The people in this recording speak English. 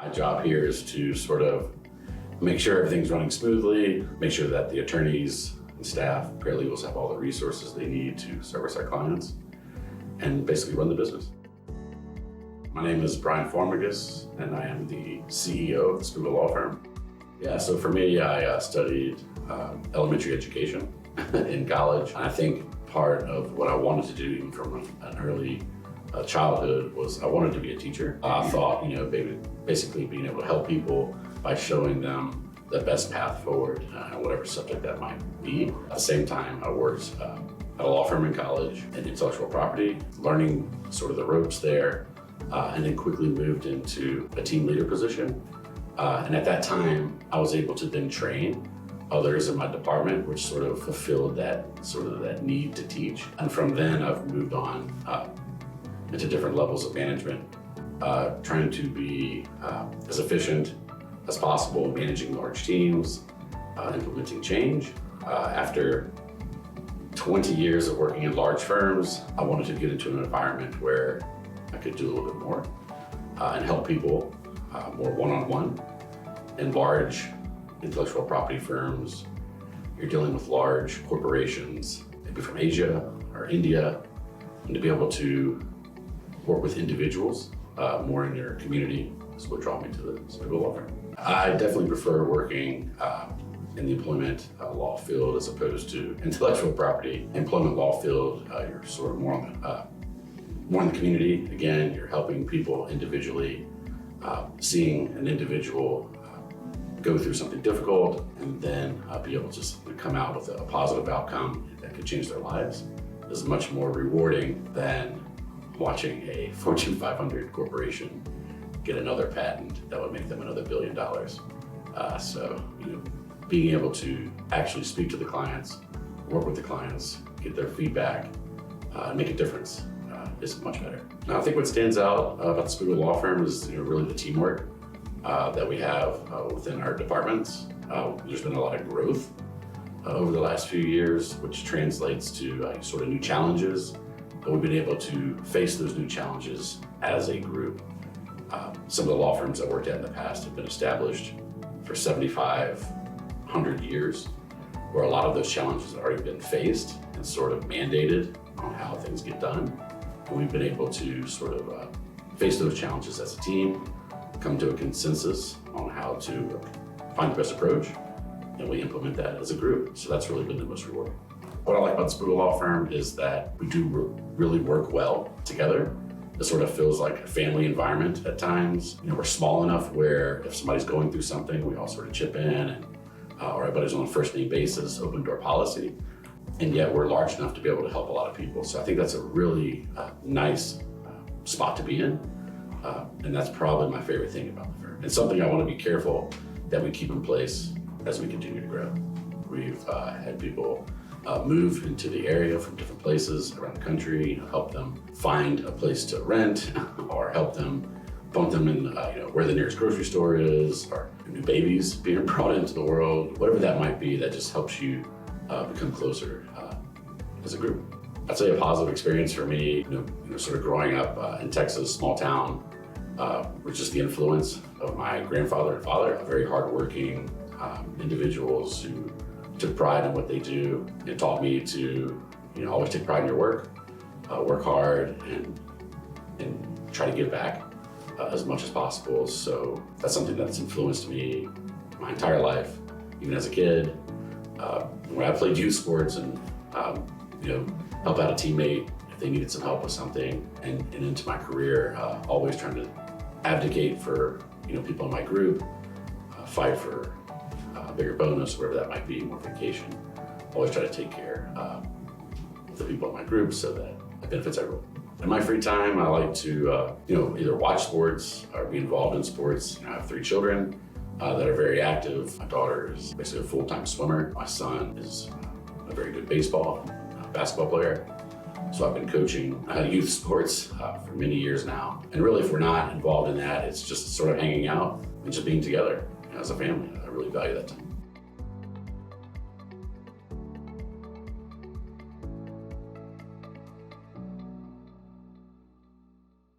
My job here is to sort of make sure everything's running smoothly, make sure that the attorneys and staff, paralegals have all the resources they need to service our clients, and basically run the business. My name is Brian Formagus, and I am the CEO of the Spiggle Law Firm. Yeah, so for me, I studied elementary education in college. And I think part of what I wanted to do, even from an early childhood, was I wanted to be a teacher. I thought, basically being able to help people by showing them the best path forward, whatever subject that might be. At the same time, I worked at a law firm in college in intellectual property, learning sort of the ropes there, and then quickly moved into a team leader position. And at that time, I was able to then train others in my department, which sort of fulfilled that need to teach. And from then, I've moved on into different levels of management, trying to be as efficient as possible, managing large teams, implementing change. After 20 years of working in large firms, I wanted to get into an environment where I could do a little bit more and help people more one-on-one. In large intellectual property firms, you're dealing with large corporations, maybe from Asia or India, and to be able to work with individuals more in your community is what drew me to the Spiggle Law Firm. I definitely prefer working in the employment law field as opposed to intellectual property. Employment law field, you're sort of more in the community. Again, you're helping people individually, seeing an individual go through something difficult and then be able to come out with a positive outcome that could change their lives is much more rewarding than watching a Fortune 500 corporation get another patent that would make them another $1 billion. So being able to actually speak to the clients, work with the clients, get their feedback, and make a difference is much better. Now, I think what stands out about the Spiggle Law Firm is really the teamwork that we have within our departments. There's been a lot of growth over the last few years, which translates to sort of new challenges, but we've been able to face those new challenges as a group. Some of the law firms I worked at in the past have been established for 7,500 years, where a lot of those challenges have already been faced and sort of mandated on how things get done. And we've been able to sort of face those challenges as a team, come to a consensus on how to find the best approach, and we implement that as a group. So that's really been the most rewarding. What I like about the Spiggle Law Firm is that we do really work well together. It sort of feels like a family environment at times. We're small enough where if somebody's going through something, we all sort of chip in, and everybody's on a first name basis, open door policy. And yet we're large enough to be able to help a lot of people. So I think that's a really nice spot to be in. And that's probably my favorite thing about the firm. It's something I want to be careful that we keep in place as we continue to grow. We've had people move into the area from different places around the country, help them find a place to rent, or help them bump them in where the nearest grocery store is, or new babies being brought into the world, whatever that might be, that just helps you become closer as a group. I'd say a positive experience for me, sort of growing up in Texas, small town, was just the influence of my grandfather and father, very hardworking individuals who took pride in what they do. It taught me to always take pride in your work, work hard, and try to give back as much as possible. So that's something that's influenced me my entire life, even as a kid. When I played youth sports and help out a teammate if they needed some help with something, and into my career, always trying to advocate for people in my group, fight for a bigger bonus, whatever that might be, more vacation. Always try to take care of the people in my group so that it benefits everyone. In my free time, I like to either watch sports or be involved in sports. I have 3 children that are very active. My daughter is basically a full-time swimmer. My son is a very good basketball player. So I've been coaching youth sports for many years now. And really, if we're not involved in that, it's just sort of hanging out and just being together as a family. I really value that time.